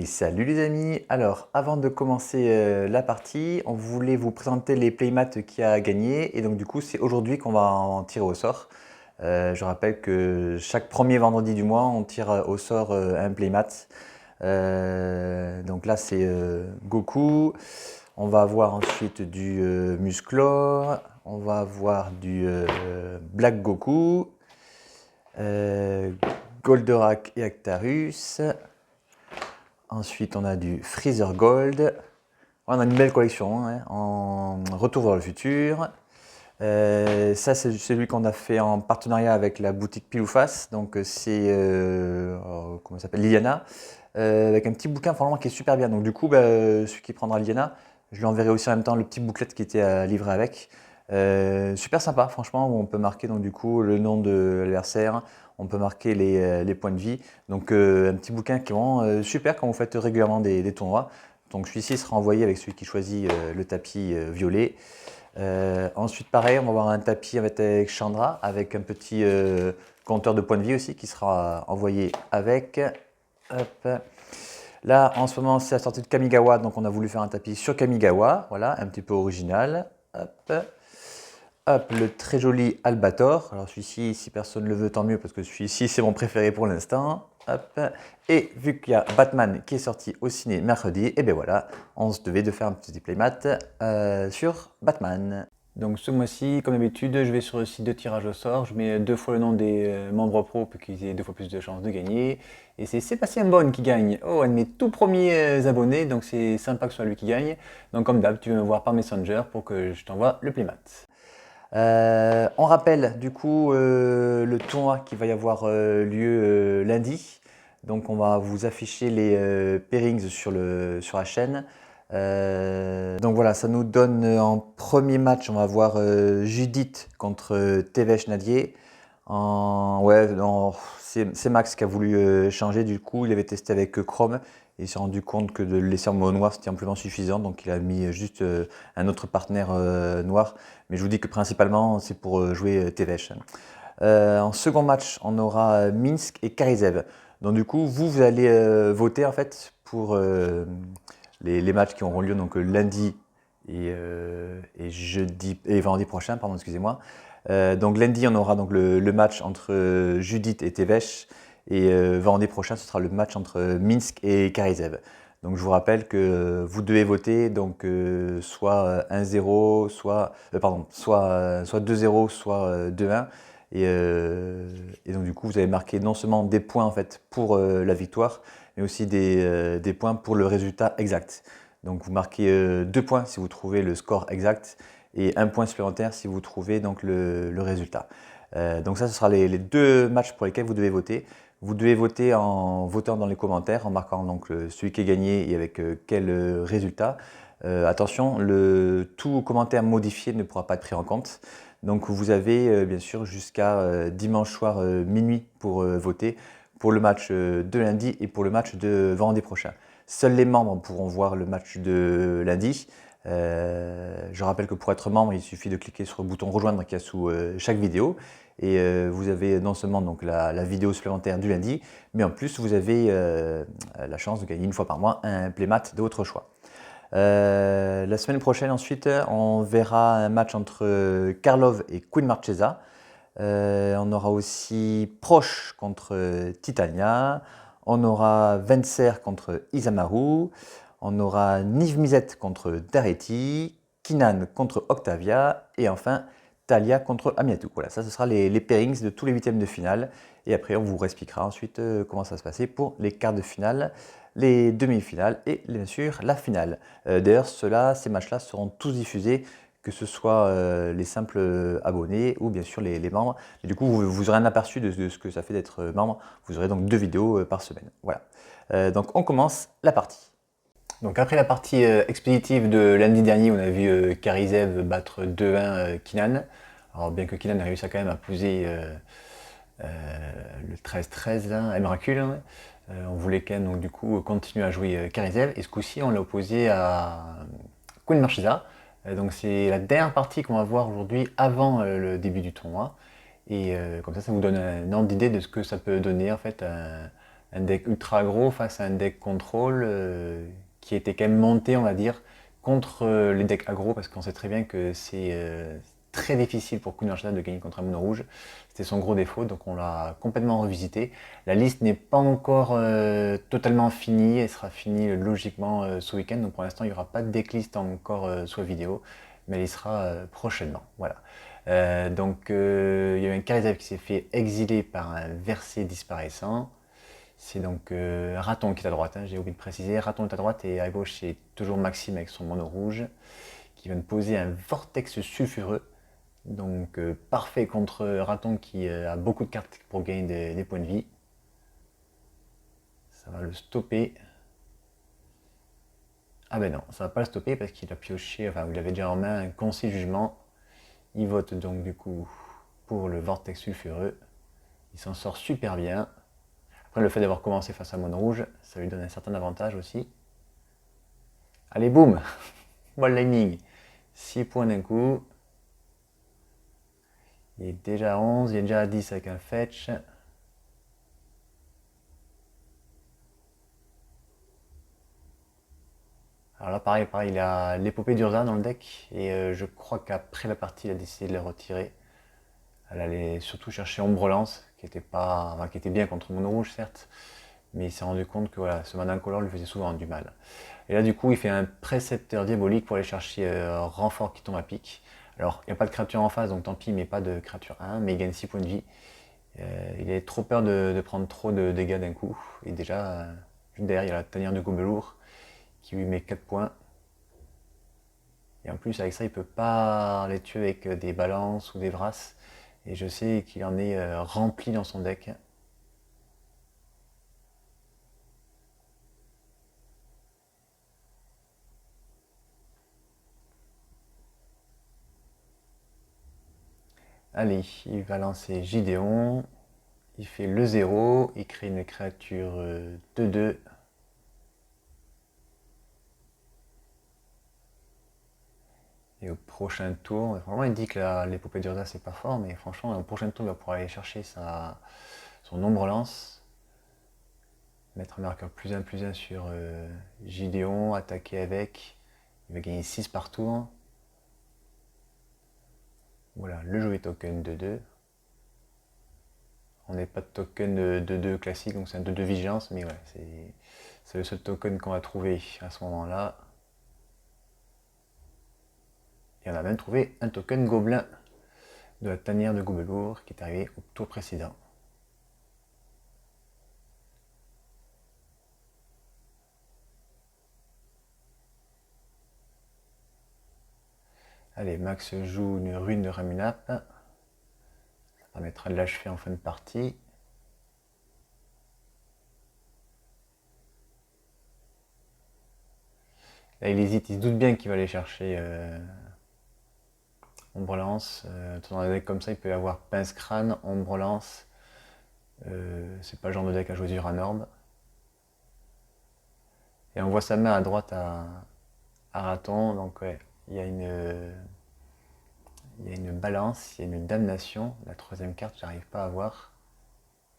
Salut les amis! Alors, avant de commencer la partie, on voulait vous présenter les playmats qui a gagné et donc du coup c'est aujourd'hui qu'on va en tirer au sort. Je rappelle que chaque premier vendredi du mois on tire au sort un playmat. Donc là c'est Goku, on va avoir ensuite du Musclor, on va avoir du Black Goku, Goldorak et Actarus. Ensuite, on a du Freezer Gold. On a une belle collection hein, en Retour vers le futur. Ça, c'est celui qu'on a fait en partenariat avec la boutique Pile ou Face. Donc, c'est comment ça s'appelle, Liliana. Avec un petit bouquin franchement qui est super bien. Donc, du coup, celui qui prendra Liliana, je lui enverrai aussi en même temps le petit booklet qui était à livrer avec. Super sympa, franchement, où on peut marquer donc, du coup, le nom de l'adversaire, on peut marquer les points de vie. Donc un petit bouquin qui est vraiment super quand vous faites régulièrement des tournois. Donc celui-ci sera envoyé avec celui qui choisit le tapis violet. Ensuite pareil, on va avoir un tapis avec Chandra, avec un petit compteur de points de vie aussi qui sera envoyé avec. Hop. Là en ce moment c'est la sortie de Kamigawa, donc on a voulu faire un tapis sur Kamigawa, voilà, un petit peu original. Hop. Hop, le très joli Albator. Alors celui-ci, si personne ne le veut, tant mieux, parce que celui-ci, c'est mon préféré pour l'instant. Hop. Et vu qu'il y a Batman qui est sorti au ciné mercredi, et bien voilà, on se devait de faire un petit playmat sur Batman. Donc ce mois-ci, comme d'habitude, je vais sur le site de tirage au sort, je mets 2 fois le nom des membres pro pour qu'ils aient 2 fois plus de chances de gagner. Et c'est Sébastien Bonne qui gagne, oh, un de mes tout premiers abonnés, donc c'est sympa que ce soit lui qui gagne. Donc comme d'hab, tu veux me voir par Messenger pour que je t'envoie le playmat. On rappelle du coup le tournoi qui va y avoir lieu lundi. Donc on va vous afficher les pairings sur la chaîne. Donc voilà, ça nous donne en premier match, on va voir Judith contre Tevesh Nadier. Ouais, c'est Max qui a voulu changer du coup, il avait testé avec Chrome et il s'est rendu compte que de le laisser en mode noir c'était amplement suffisant, donc il a mis juste un autre partenaire noir. Mais je vous dis que principalement c'est pour jouer Tevesh. En second match, on aura Minsk et Karizev. Donc du coup, vous allez voter en fait pour les matchs qui auront lieu donc lundi et jeudi et vendredi prochain, pardon, excusez-moi. Donc lundi, on aura donc le match entre Judith et Tevesh et vendredi prochain, ce sera le match entre Minsk et Karizev. Donc je vous rappelle que vous devez voter donc soit 1-0, soit 2-0, soit 2-1. Et donc du coup, vous avez marqué non seulement des points en fait pour la victoire, mais aussi des points pour le résultat exact. Donc vous marquez 2 points si vous trouvez le score exact et 1 point supplémentaire si vous trouvez donc le résultat. Donc ça, ce sera les 2 matchs pour lesquels vous devez voter. Vous devez voter en votant dans les commentaires, en marquant donc celui qui est gagné et avec quel résultat. Attention, tout commentaire modifié ne pourra pas être pris en compte. Donc vous avez bien sûr jusqu'à dimanche soir minuit pour voter pour le match de lundi et pour le match de vendredi prochain. Seuls les membres pourront voir le match de lundi. Je rappelle que pour être membre, il suffit de cliquer sur le bouton rejoindre qui est sous chaque vidéo. Et vous avez non seulement donc la vidéo supplémentaire du lundi, mais en plus vous avez la chance de gagner une fois par mois un playmat de votre choix. La semaine prochaine ensuite, on verra un match entre Karlov et Queen Marchesa. On aura aussi Proche contre Titania. On aura Venser contre Isamaru. On aura Niv Mizzet contre Daretti. Kinan contre Octavia. Et enfin, Talia contre Amiatu. Voilà, ça ce sera les pairings de tous les huitièmes de finale. Et après, on vous expliquera ensuite comment ça va se passer pour les quarts de finale, les demi-finales et bien sûr la finale. D'ailleurs, ces matchs-là seront tous diffusés, que ce soit les simples abonnés ou bien sûr les membres. Et du coup, vous aurez un aperçu de ce que ça fait d'être membre. Vous aurez donc 2 vidéos par semaine. Voilà. Donc on commence la partie. Donc après la partie expéditive de lundi dernier, on a vu Karizev battre 2-1 Kinan. Alors bien que Kinan ait réussi quand même à poser le 13-13 là, un miracle. Hein. On voulait quand même donc du coup continuer à jouer Karizev. Et ce coup-ci, on l'a opposé à Queen Marchesa. Donc c'est la dernière partie qu'on va voir aujourd'hui avant le début du tournoi. Et comme ça vous donne un ordre d'idée de ce que ça peut donner en fait un deck ultra gros face à un deck contrôle qui était quand même monté, on va dire, contre les decks aggro, parce qu'on sait très bien que c'est très difficile pour Queen Archana de gagner contre un mono rouge. C'était son gros défaut, donc on l'a complètement revisité. La liste n'est pas encore totalement finie, elle sera finie logiquement ce week-end, donc pour l'instant il n'y aura pas de decklist encore sur la vidéo, mais elle y sera prochainement. Voilà. Donc il y a eu un Charizard qui s'est fait exiler par un Versé disparaissant. C'est donc Raton qui est à droite, hein, j'ai oublié de préciser. Raton est à droite et à gauche c'est toujours Maxime avec son mono rouge qui va me poser un Vortex sulfureux. Donc parfait contre Raton qui a beaucoup de cartes pour gagner des points de vie. Ça va le stopper. Ah ben non, ça va pas le stopper parce qu'il a pioché, enfin il avait déjà en main un Conseil Jugement. Il vote donc du coup pour le Vortex sulfureux. Il s'en sort super bien. Après le fait d'avoir commencé face à Mono Rouge, ça lui donne un certain avantage aussi. Allez boum, Wall Lightning. 6 points d'un coup. Il est déjà à 11, il est déjà à 10 avec un fetch. Alors là, pareil, il a l'épopée d'Urza dans le deck, et je crois qu'après la partie, il a décidé de les retirer. Elle allait surtout chercher Ombre-Lance, qui était, pas, enfin, qui était bien contre Mono Rouge, certes, mais il s'est rendu compte que voilà, ce mana incolore lui faisait souvent du mal. Et là, du coup, il fait un précepteur diabolique pour aller chercher renfort qui tombe à pic. Alors, il n'y a pas de créature en face, donc tant pis, mais pas de créature 1, mais il gagne 6 points de vie. Il a trop peur de prendre trop de dégâts d'un coup. Et déjà, juste derrière, il y a la tanière de Gobelour qui lui met 4 points. Et en plus, avec ça, il peut pas les tuer avec des balances ou des vrasses. Et je sais qu'il en est rempli dans son deck. Allez, il va lancer Gideon. Il fait le 0. Il crée une créature 2-2. Et au prochain tour, vraiment il dit que l'épopée d'Urza c'est pas fort, mais franchement au prochain tour il va pouvoir aller chercher son ombre lance, mettre un marqueur plus 1 sur Gideon, attaquer avec, il va gagner 6 par tour. Voilà, le jouet token de 2. On n'est pas de token de 2 classique, donc c'est un 2-2 vigilance, mais ouais, c'est le seul token qu'on va trouver à ce moment-là. Et on a même trouvé un token gobelin de la tanière de Gobelour qui est arrivé au tour précédent. Allez, Max joue une ruine de Ramunap. Ça permettra de l'achever en fin de partie. Là, il hésite, il se doute bien qu'il va aller chercher Ombre-Lance. Dans un deck comme ça, il peut y avoir Pince-Crâne, Ombre-Lance. C'est pas le genre de deck à jouer sur un orbe. Et on voit sa main à droite à Raton. Donc, ouais, il y a une balance, il y a une damnation. La troisième carte, j'arrive pas à voir.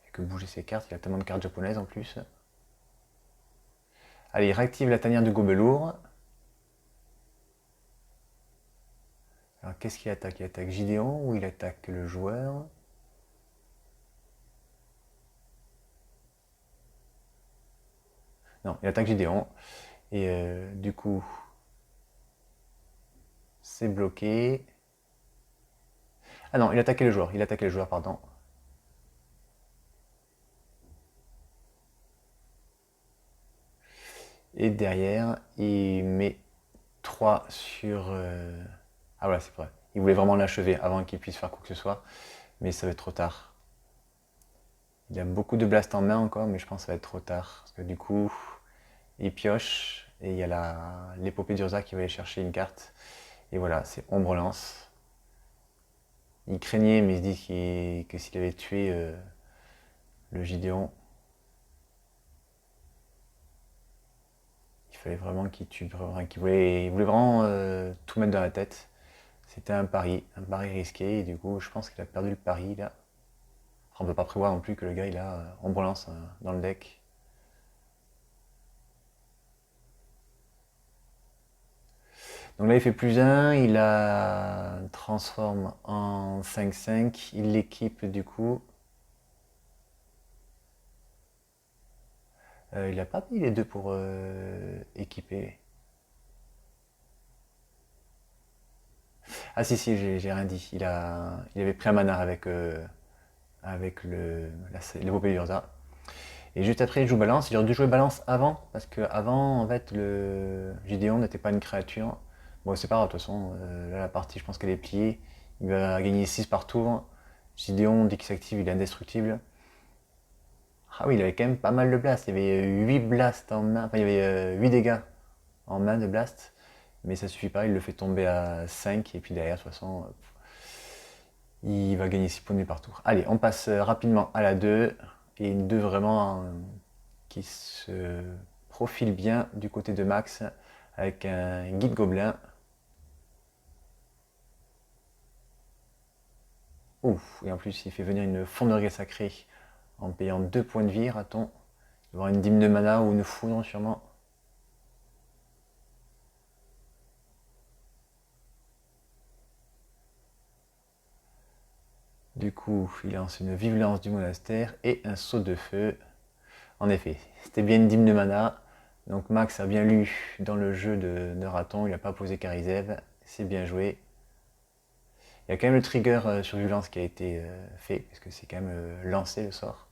Il fait que bouger ses cartes, il a tellement de cartes japonaises en plus. Allez, il réactive la tanière de Gobelour. Alors qu'est-ce qu'il attaque? Il attaque Gideon ou il attaque le joueur? Non, il attaque Gideon. Et du coup, c'est bloqué. Ah non, il attaquait le joueur. Il attaquait le joueur, pardon. Et derrière, il met 3 sur... Ah voilà, c'est vrai. Il voulait vraiment l'achever avant qu'il puisse faire quoi que ce soit. Mais ça va être trop tard. Il a beaucoup de blast en main encore, mais je pense que ça va être trop tard. Parce que du coup, il pioche. Et il y a l'épopée d'Urza qui va aller chercher une carte. Et voilà, c'est Ombre Lance. Il craignait, mais il se dit que s'il avait tué le Gideon, il fallait vraiment qu'il tue, il voulait vraiment tout mettre dans la tête. C'était un pari risqué, et du coup, je pense qu'il a perdu le pari là. On ne peut pas prévoir non plus que le gars il a Ombre Lance dans le deck. Donc là, il fait +1, il la transforme en 5-5, il l'équipe du coup. Il n'a pas mis les deux pour équiper. Ah si, si, j'ai rien dit. Il avait pris un manar avec l'épopée d'Urza. Et juste après, il joue balance. Il aurait dû jouer balance avant, parce que avant, en fait, le Gideon n'était pas une créature. Bon, c'est pas grave, de toute façon, là, la partie, je pense qu'elle est pliée. Il va gagner 6 par tour. Gideon, dès qu'il s'active, il est indestructible. Ah oui, il avait quand même pas mal de blast. Il y avait 8 blasts en main, enfin, il y avait 8 dégâts en main de blast. Mais ça suffit pas, il le fait tomber à 5. Et puis derrière, de toute façon, il va gagner 6 points de vue par tour. Allez, on passe rapidement à la 2. Et une 2 vraiment qui se profile bien du côté de Max avec un guide gobelin. Ouf, et en plus il fait venir une fonderie sacrée en payant 2 points de vie, raton. Il va avoir une dîme de mana ou une foudre sûrement. Du coup, il lance une vive lance du monastère et un saut de feu. En effet, c'était bien une dîme de mana. Donc Max a bien lu dans le jeu de raton, il n'a pas posé Karizev. C'est bien joué. Il y a quand même le trigger sur violence qui a été fait, parce que c'est quand même lancé le sort.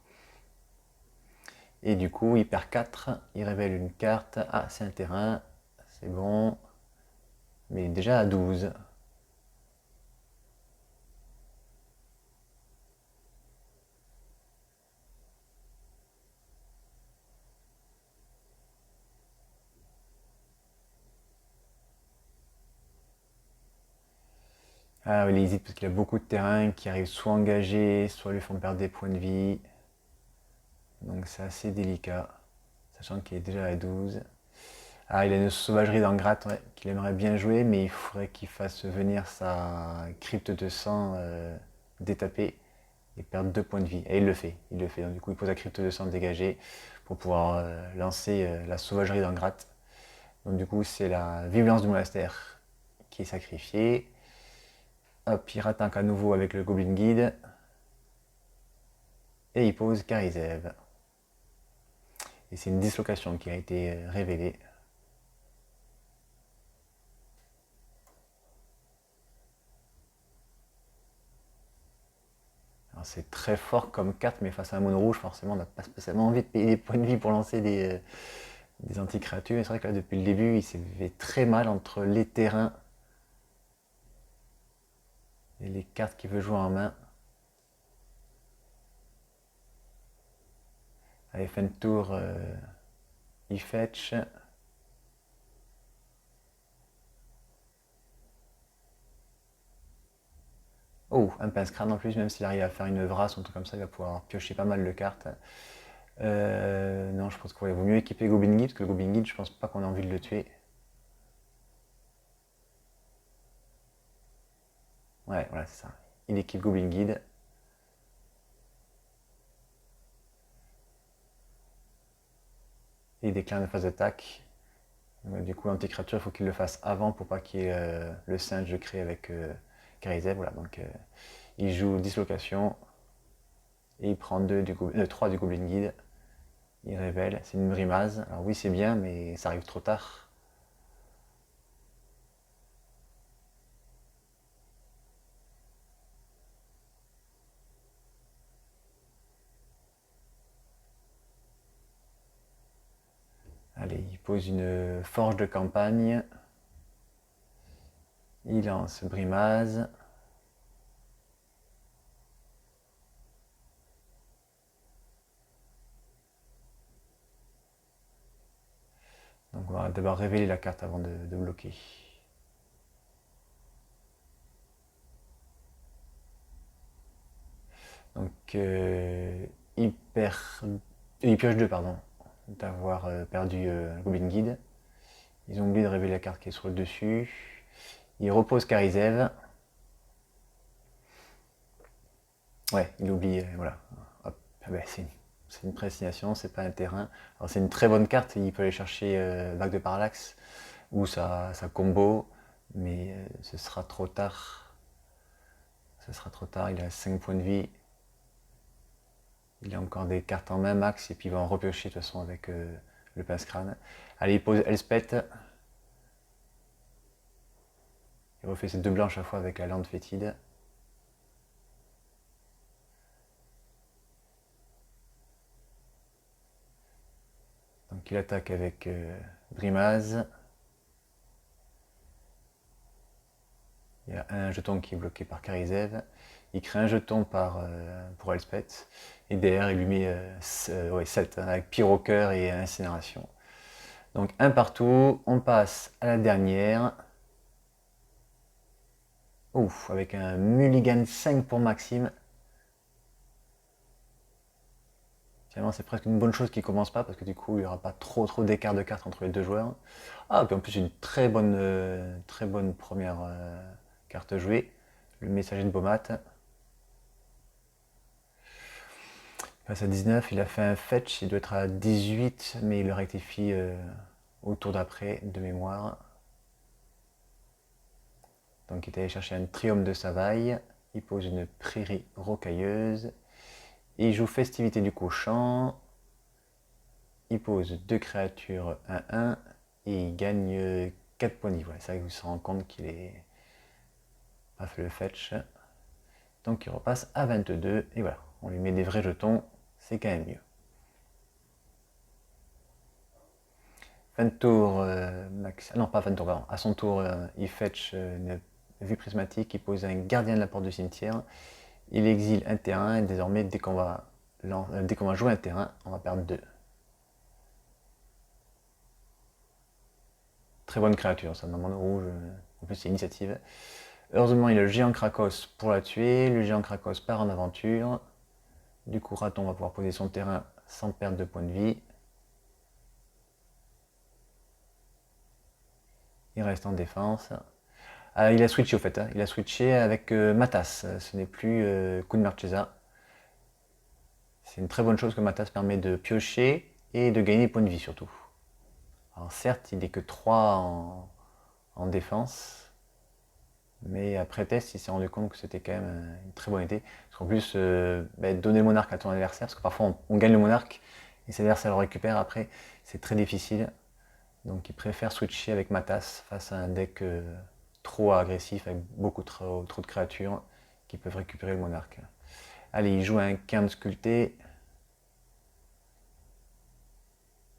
Et du coup, il perd 4, il révèle une carte. Ah, c'est un terrain, c'est bon. Mais il est déjà à 12. Ah, il hésite parce qu'il a beaucoup de terrain qui arrive soit engagé, soit lui font perdre des points de vie. Donc c'est assez délicat, sachant qu'il est déjà à 12. Ah, il a une sauvagerie d'Angrat ouais, qu'il aimerait bien jouer, mais il faudrait qu'il fasse venir sa crypte de sang détapée et perdre 2 points de vie. Et il le fait, il le fait. Donc du coup, il pose la crypte de sang dégagée pour pouvoir lancer la sauvagerie d'Angrat. Donc du coup, c'est la violence du monastère qui est sacrifiée. Hop, il rattaque à nouveau avec le Goblin Guide. Et il pose Karizev. Et c'est une dislocation qui a été révélée. C'est très fort comme carte, mais face à un mono rouge, forcément, on n'a pas spécialement envie de payer des points de vie pour lancer des anti-créatures. Et c'est vrai que là, depuis le début, il s'est fait très mal entre les terrains et les cartes qu'il veut jouer en main. Allez, fin de tour, il fetch. Oh, un pince-crâne en plus, même s'il arrive à faire une vrasse ou un truc comme ça, il va pouvoir piocher pas mal de cartes. Non, je pense qu'il vaut mieux équiper Goblin Guide, parce que le Goblin Guide, je pense pas qu'on a envie de le tuer. Ouais, voilà, c'est ça. Il équipe Goblin Guide. Et il déclare une phase d'attaque. Du coup, l'anti-créature, il faut qu'il le fasse avant pour pas qu'il y ait le singe créé avec Karizev. Voilà, donc il joue dislocation et il prend 3 du Goblin Guide. Il révèle, c'est une brimase. Alors oui, c'est bien, mais ça arrive trop tard. Allez, il pose une forge de campagne. Il lance brimase. Donc on va d'abord révéler la carte avant de bloquer. Donc il pioche 2, pardon, d'avoir perdu le Goblin Guide. Ils ont oublié de révéler la carte qui est sur le dessus. Il repose Karizev. Ouais, il oublie, voilà. Hop. Ah ben, c'est une précision, c'est pas un terrain. C'est une très bonne carte, il peut aller chercher Vague de Parallaxe ou sa combo. mais ce sera trop tard. Ce sera trop tard, il a 5 points de vie. Il a encore des cartes en main max et puis il va en repiocher de toute façon avec le pince-crâne. Allez, il pose Elspeth. Il refait ses 2 blancs à chaque fois avec la lande fétide. Donc il attaque avec Brimaz. Il y a un jeton qui est bloqué par Karizev. Il crée un jeton pour Elspeth. Et derrière, il lui met 7 avec Pyroqueur et Incinération. Donc un partout. On passe à la dernière. Ouf, avec un mulligan 5 pour Maxime. Finalement, c'est presque une bonne chose qu'il commence pas parce que du coup, il n'y aura pas trop d'écart de cartes entre les deux joueurs. Ah, puis en plus, une très bonne première carte jouée. Le messager de Bomat. Il passe à 19, il a fait un fetch, il doit être à 18, mais il le rectifie au tour d'après, de mémoire. Donc il est allé chercher un Triome de Savaille, il pose une Prairie rocailleuse, il joue Festivité du Cochon, il pose 2 créatures 1-1, et il gagne 4 points de vie. C'est vrai que vous se rendez compte qu'il est pas fait le fetch. Donc il repasse à 22, et voilà, on lui met des vrais jetons, c'est quand même mieux. Fin de tour, non pas fin de tour, pardon. À son tour, il fetch une vue prismatique, il pose un gardien de la porte du cimetière, il exile un terrain et désormais dès qu'on va jouer un terrain, on va perdre 2. Très bonne créature, ça demande rouge, en plus c'est initiative. Heureusement il a le géant Krakos pour la tuer, le géant Krakos part en aventure. Du coup Raton va pouvoir poser son terrain sans perdre de points de vie. Il reste en défense. Il a switché au fait, hein. Il a switché avec Matas, ce n'est plus Kun Marchesa. C'est une très bonne chose que Matas permet de piocher et de gagner des points de vie surtout. Alors certes, il n'est que 3 en défense, mais après test, il s'est rendu compte que c'était quand même une très bonne idée. Parce qu'en plus, donner le monarque à ton adversaire, parce que parfois on gagne le monarque et ses adversaires le récupèrent après, c'est très difficile. Donc il préfère switcher avec Matas face à un deck trop agressif avec beaucoup trop de créatures qui peuvent récupérer le monarque. Allez, il joue un cairn sculpté.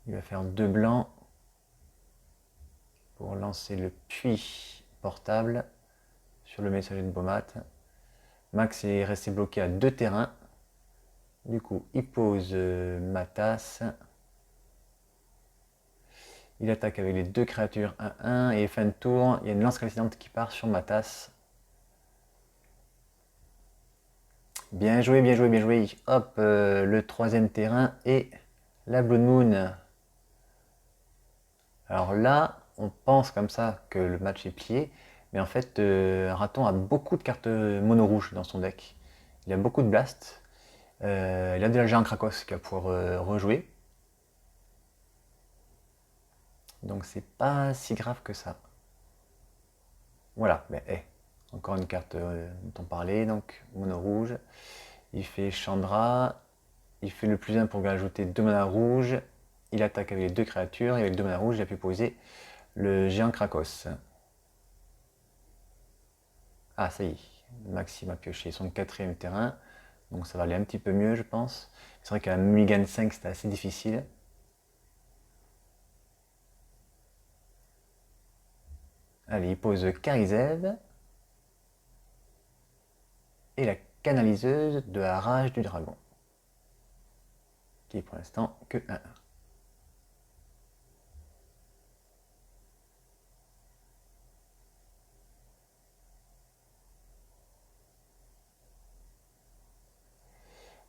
Il va faire 2 blancs pour lancer le puits portable sur le messager de Bomat. Max est resté bloqué à 2 terrains. Du coup, il pose Matas. Il attaque avec les 2 créatures 1-1 et fin de tour, il y a une lance calcinante qui part sur Matas. Bien joué, bien joué, bien joué. Hop, le 3e terrain et la Blood Moon. Alors là, on pense comme ça que le match est plié, mais en fait, Raton a beaucoup de cartes mono rouge dans son deck. Il a beaucoup de blast. Il a déjà le géant Krakos qui va pouvoir rejouer. Donc c'est pas si grave que ça. Voilà, mais encore une carte dont on parlait, donc mono rouge. Il fait Chandra, il fait le +1 pour ajouter 2 mana rouges. Il attaque avec les 2 créatures et avec 2 mana rouges, il a pu poser le géant Krakos. Ah, ça y est, Maxime a pioché son 4e terrain, donc ça va aller un petit peu mieux, je pense. C'est vrai qu'à Mulligan 5, c'était assez difficile. Allez, il pose Karizev et la canaliseuse de la rage du dragon, qui est pour l'instant que 1-1.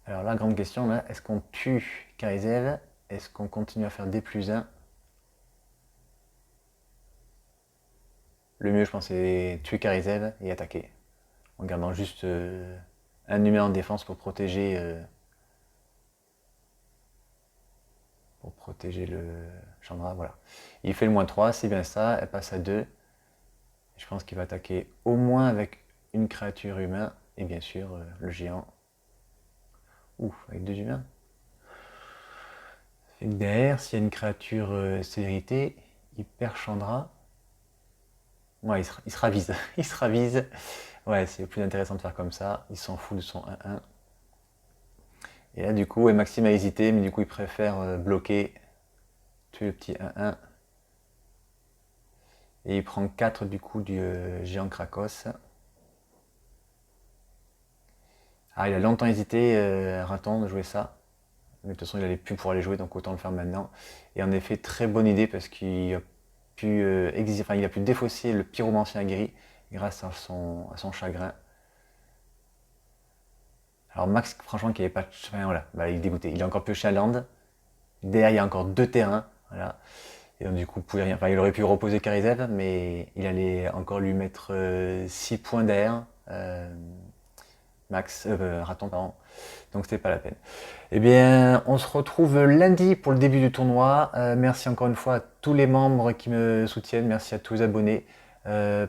Alors la grande question là, est-ce qu'on tue Karizev? Est-ce qu'on continue à faire des +1? Le mieux, je pense, c'est tuer Karizev et attaquer. En gardant juste un numéro en défense pour protéger le Chandra. Voilà. Il fait le -3, c'est bien ça. Elle passe à 2. Je pense qu'il va attaquer au moins avec une créature humaine et bien sûr le géant. Ouh, avec 2 humains. Et derrière, s'il y a une créature célérité, il perd Chandra. Ouais, il se ravise. Il se ravise. Ouais, c'est plus intéressant de faire comme ça. Il s'en fout de son 1-1. Et là, du coup, ouais, Maxime a hésité, mais du coup, il préfère bloquer, tuer le petit 1-1. Et il prend 4 du coup du géant Krakos. Ah, il a longtemps hésité, Raton, de jouer ça. Mais de toute façon, il allait plus pouvoir les jouer, donc autant le faire maintenant. Et en effet, très bonne idée parce qu'il a pu, il a pu défausser le pyromancien aguerri grâce à son chagrin. Alors Max, franchement, qui avait pas de... Enfin, voilà, bah, il est dégoûté. Il a encore pioché à land. Derrière, il y a encore 2 terrains. Voilà. Et donc, du coup, il pouvait rien. Enfin, il aurait pu reposer Karizev, mais il allait encore lui mettre 6 points d'air. Raton, pardon. Donc c'était pas la peine. Eh bien, on se retrouve lundi pour le début du tournoi. Merci encore une fois à tous les membres qui me soutiennent. Merci à tous les abonnés.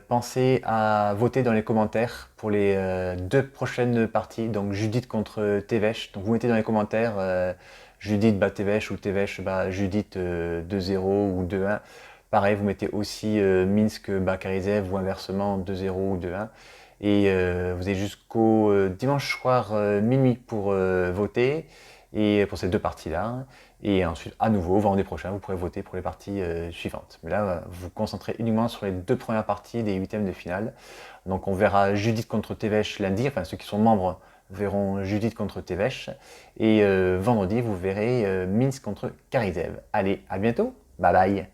Pensez à voter dans les commentaires pour les 2 prochaines parties. Donc Judith contre Tevesh. Donc vous mettez dans les commentaires Judith bat Tevesh ou Tevesh bat Judith 2-0 ou 2-1. Pareil, vous mettez aussi Minsk bat Karizev ou inversement 2-0 ou 2-1. Et vous avez jusqu'au dimanche soir minuit pour voter et pour ces 2 parties-là. Et ensuite, à nouveau, vendredi prochain, vous pourrez voter pour les parties suivantes. Mais là, vous vous concentrez uniquement sur les 2 premières parties des 8e de finale. Donc on verra Judith contre Tevesh lundi, enfin ceux qui sont membres verront Judith contre Tevesh. Et vendredi, vous verrez Minsk contre Karizev. Allez, à bientôt, bye bye.